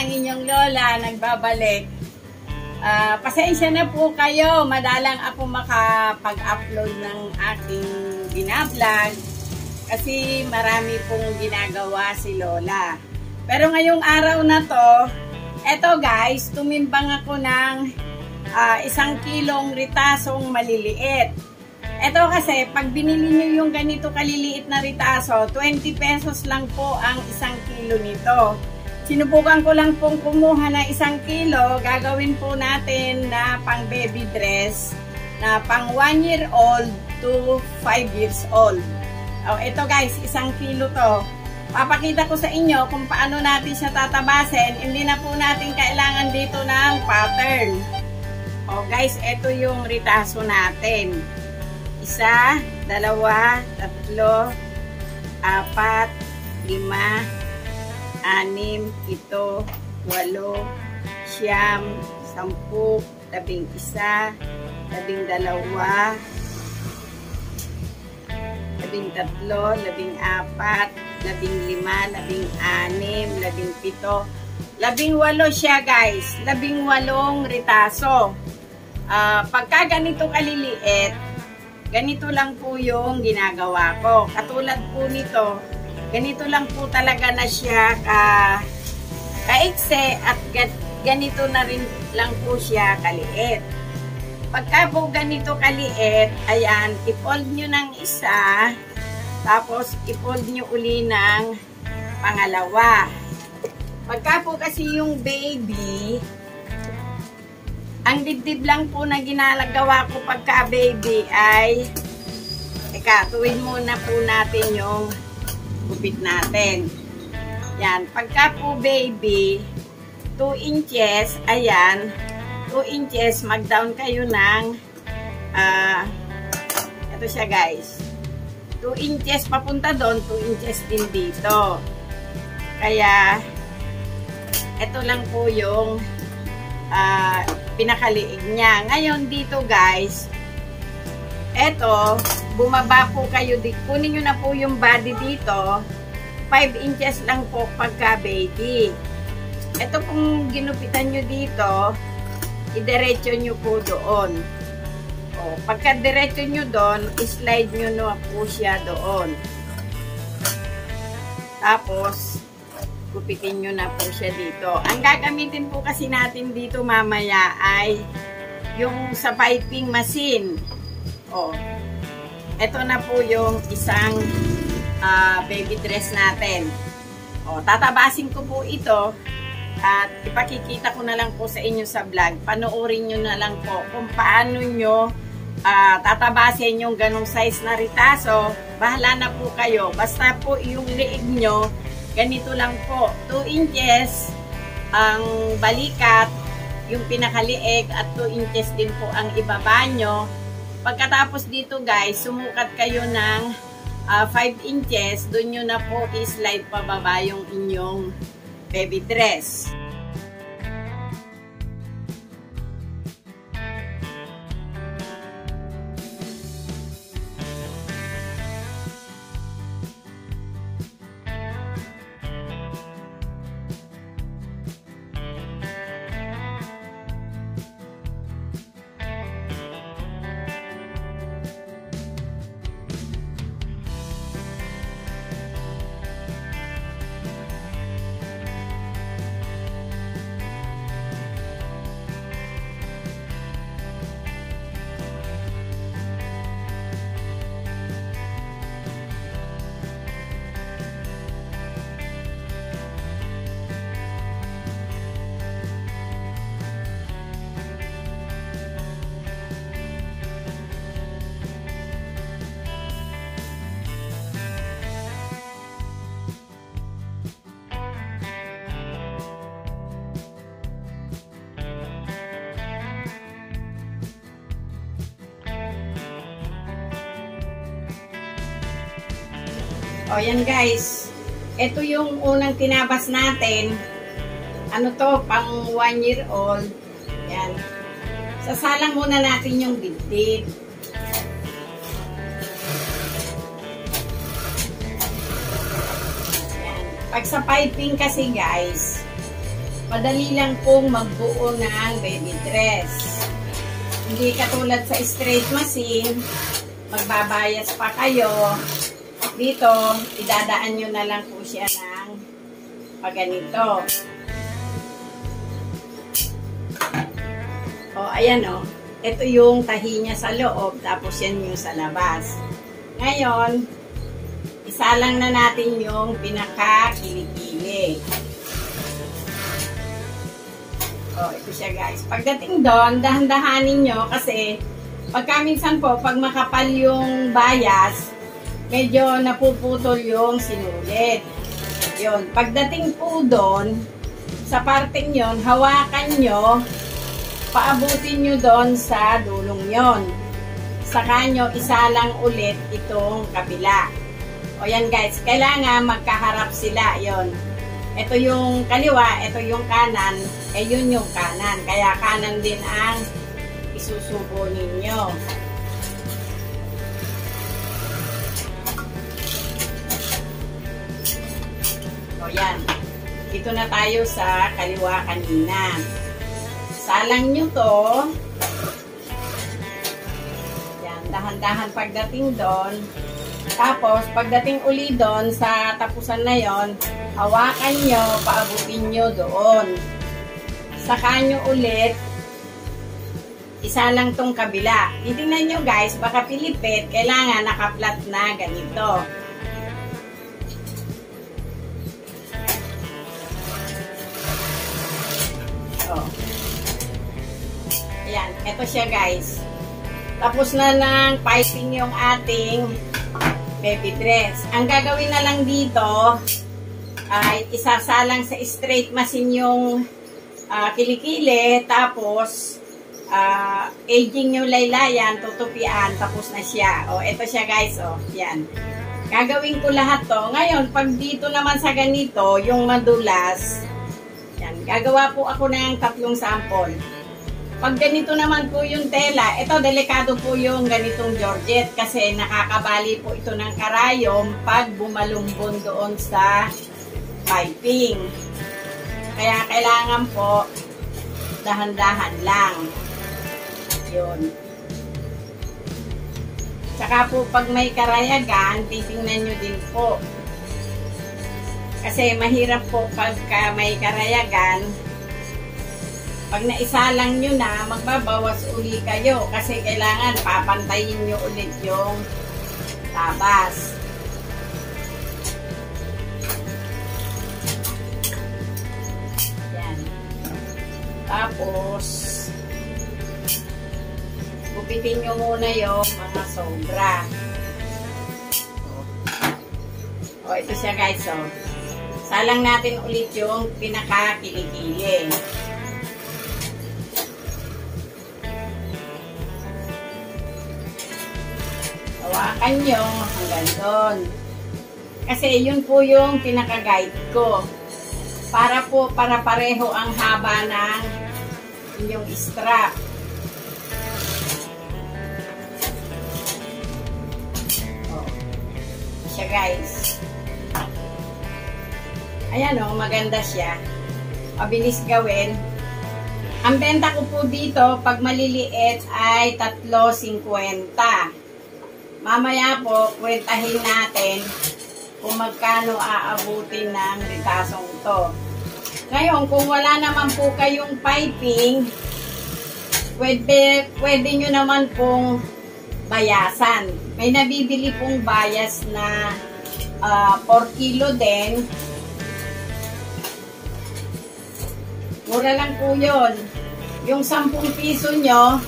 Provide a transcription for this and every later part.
ang inyong lola, nagbabalik. Pasensya na po kayo, madalang ako makapag-upload ng aking binablog kasi marami pong ginagawa si lola. Pero ngayong araw na to, eto guys, tumimbang ako ng 1 kilong ritasong maliliit. Eto kasi, pag binili nyo yung ganito kaliliit na ritaso, 20 pesos lang po ang 1 kilo nito. Sinubukan ko lang pong kumuha ng 1 kilo, gagawin po natin na pang baby dress, na pang 1 year old to 5 years old. Ito guys, 1 kilo to. Papakita ko sa inyo kung paano natin siya tatabasin. Hindi na po natin kailangan dito ng pattern. Guys, ito yung ritaso natin. 1, 2, 3, 4, 5, 6, 7, 8, 9, 10, 11, 18 siya guys. 18 ritaso. Pagka ganito kaliliit, ganito lang po yung ginagawa ko. Katulad po nito, ganito lang po talaga na siya kaikse at ganito na rin lang po siya kaliit. Pagka po ganito kaliit, ayan, i-fold nyo ng isa, tapos i-fold nyo uli ng pangalawa. Pagka po kasi yung baby, ang dibdib lang po na ginagawa ko pagka baby ay, tuwin muna po natin yung gupit natin. Yan, pagka po baby, 2 inches, ayan, 2 inches, mag-down kayo ng, ito siya guys, 2 inches papunta doon, 2 inches din dito. Kaya, ito lang po yung pinakaliig niya. Ngayon dito guys, eto, bumaba po kayo, kunin nyo na po yung body dito, 5 inches lang po pagka baby. Ito kung ginupitan nyo dito, idiretso nyo po doon. Pagka diretso nyo doon, slide nyo na po siya doon. Tapos, gupitin nyo na po siya dito. Ang gagamitin po kasi natin dito mamaya ay yung sa piping machine. Ito na po yung isang baby dress natin. Tatabasin ko po ito at ipakikita ko na lang po sa inyo sa vlog. Panoorin nyo na lang po kung paano nyo tatabasin yung ganong size na ritaso. Bahala na po kayo. Basta po yung liig nyo, ganito lang po, 2 inches ang balikat, yung pinakaliig, at 2 inches din po ang ibaba nyo. Pagkatapos dito guys, sumukat kayo ng 5 inches, doon nyo na po i-slide pababa yung inyong baby dress. Yan guys. Ito yung unang tinabas natin. Ano to? Pang 1 year old. Yan. Sasalang muna natin yung dibdib. Yan. Pag sa piping kasi guys, madali lang pong magbuo ng baby dress. Hindi katulad sa straight machine, magbabayas pa kayo. Dito, idadaan nyo na lang po siya ng paganito. O, ayan o. Ito yung tahi niya sa loob, tapos yan yung sa labas. Ngayon, isa lang na natin yung pinaka-kilikili. O, ito siya guys. Pagdating doon, dahan-dahanin nyo kasi pagka minsan po, pag makapal yung bias, medyo napuputol yung sinulit. Yun. Pagdating po doon, sa parting yon, hawakan nyo, paabutin nyo doon sa dulong yon. Saka nyo isalang ulit itong kabila. O yan guys, kailangan magkaharap sila. Yon. Ito yung kaliwa, ito yung kanan, yun yung kanan. Kaya kanan din ang isusubo ninyo. O yan. Dito na tayo sa kaliwa kanina. Salang nyo to. Yan, dahan-dahan pagdating doon. Tapos, pagdating uli doon sa tapusan na yon, hawakan nyo, paabutin nyo doon. Saka nyo ulit, isa lang tong kabila. Titingnan nyo guys, baka pilipit, kailangan nakaplat na ganito. Oh. Ayan, eto siya guys. Tapos na ng piping yung ating baby dress. Ang gagawin na lang dito ay isasalang sa straight machine yung kilikili, tapos aging yung laylayan, tutupian, tapos na siya. O, ito siya guys, o, yan. Gagawin ko lahat to. Ngayon, pag dito naman sa ganito, yung madulas, yan, gagawa po ako ng 3 sample. Pag ganito naman po yung tela, ito delikado po yung ganitong georgette kasi nakakabali po ito ng karayom pag bumalumbon doon sa piping. Kaya kailangan po dahan-dahan lang. Yun. Tsaka po pag may karayagan, titingnan nyo din po. Kasi mahirap po pagka may karayagan, pag naisalang nyo na, magbabawas uli kayo kasi kailangan papantayin nyo ulit yung tabas. Yan. Tapos, gupitin nyo muna yung mga sobra. O, ito siya guys. So, salang natin ulit yung pinaka-kilikili. Hawakan nyo hanggang doon. Kasi yun po yung pinaka-guide ko. Para po, para pareho ang haba ng inyong strap. Oh. Siya guys. Ayan o, maganda siya. Mabilis gawin. Ang benta ko po dito, pag maliliit ay 3.50. Mamaya po, kwentahin natin kung magkano aabutin ng ritasong to. Ngayon, kung wala naman po kayong piping, pwede nyo naman pong bayasan. May nabibili pong bias na 4 kilo din. Mura lang po yun. Yung 10 piso nyo,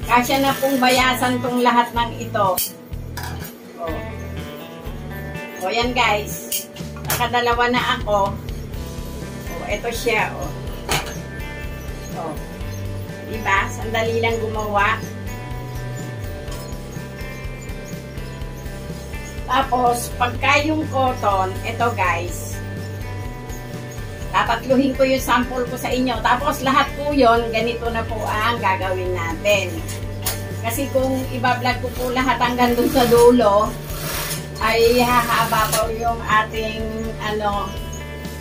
kasya na pong bayasan tong lahat ng ito. O yan guys. Nakadalawa na ako. O, ito siya. O. Diba? Sandali lang gumawa. Tapos, pagka yung cotton, ito guys. Tatatluhin ko yung sample ko sa inyo. Tapos lahat po yun, ganito na po ang gagawin natin. Kasi kung ibablog ko po lahat hanggang dun sa dulo, ay hahaba po yung ating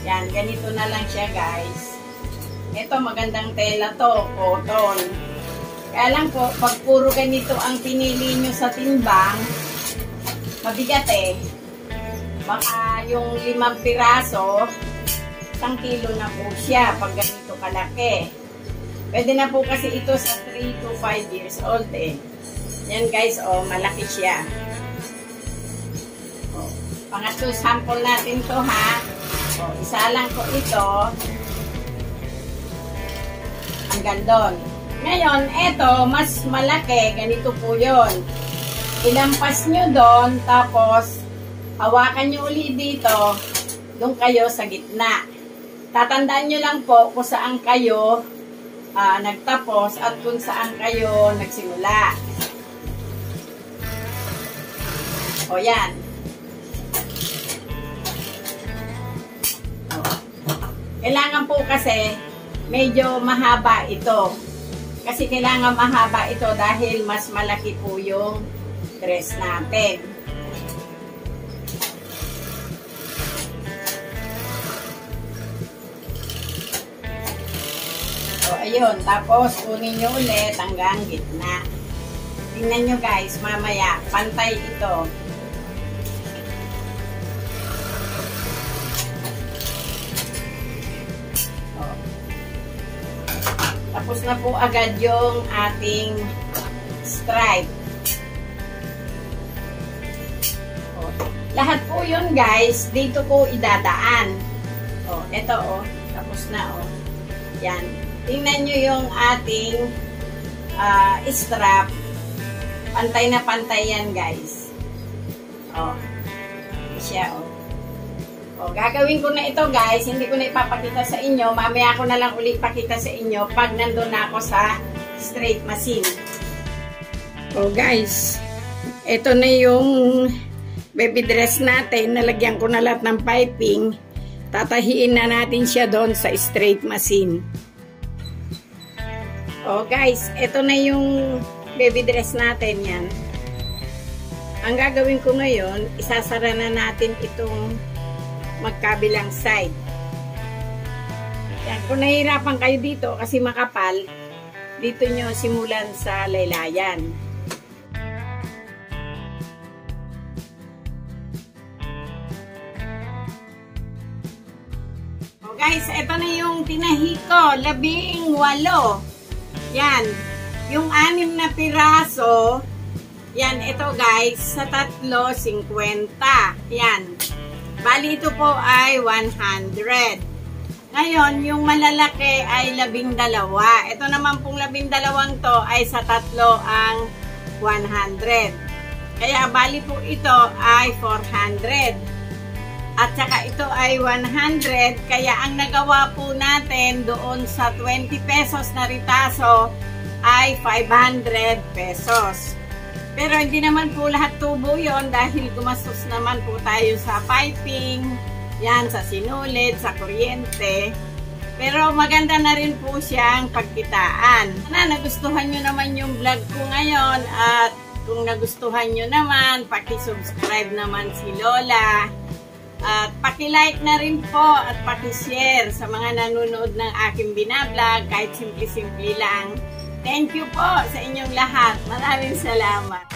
yan, ganito na lang siya guys. Ito, magandang tela to, cotton. Kaya lang po, pag puro ganito ang pinili nyo sa timbang, mabigat eh. Baka yung 5 piraso, 1 kilo na po siya pag ganito kalaki. Pwede na po kasi ito sa 3 to 5 years old eh. Yan guys, oh, malaki siya. Oh, pangatlo sample natin to ha. Oh, isa lang po ito. Hanggang doon. Ngayon, eto, mas malaki. Ganito po yun. Ilampas nyo doon, tapos hawakan nyo ulit dito. Doon kayo sa gitna. Tatandaan nyo lang po kung saan kayo nagtapos at kung saan kayo nagsimula. O yan. O. Kailangan po kasi medyo mahaba ito. Kasi kailangan mahaba ito dahil mas malaki po yung dress natin. So, ayun. Tapos, kunin nyo ulit hanggang gitna. Tingnan nyo guys, mamaya, pantay ito. Tapos na po agad yung ating stripe. O, lahat po yun guys, dito po idadaan. O, eto o, tapos na o. Yan. Tingnan nyo yung ating strap. Pantay na pantay yan guys. O, siya o. O, gagawin ko na ito guys, hindi ko na ipapakita sa inyo, mamaya ko na lang ulit pakita sa inyo pag nandun na ako sa straight machine. O guys, ito na yung baby dress natin, nalagyan ko na lahat ng piping, tatahiin na natin siya doon sa straight machine. O guys, ito na yung baby dress natin yan. Ang gagawin ko ngayon, isasara na natin itong magkabilang side. Yan. Kung nahihirapan kayo dito kasi makapal, dito nyo simulan sa laylayan. O guys, ito na yung tinahi ko, 18. Yan. Yung 6 na piraso, yan, ito guys, sa 3, 50. Yan. Bali ito po ay 100. Ngayon, yung malalaki ay 12. Ito naman pong 12 to ay sa 3 ang 100. Kaya bali po ito ay 400. At saka ito ay 100. Kaya ang nagawa po natin doon sa 20 pesos na ritaso ay 500 pesos. Pero hindi naman po lahat tubo yon dahil gumastos naman po tayo sa piping, yan, sa sinulid, sa kuryente. Pero maganda na rin po siyang pagkitaan. Sana nagustuhan nyo naman yung vlog ko ngayon at kung nagustuhan nyo naman, paki-subscribe naman si Lola. At paki-like na rin po at paki-share sa mga nanonood ng aking binablog kahit simple-simple lang. Thank you po sa inyong lahat. Maraming salamat.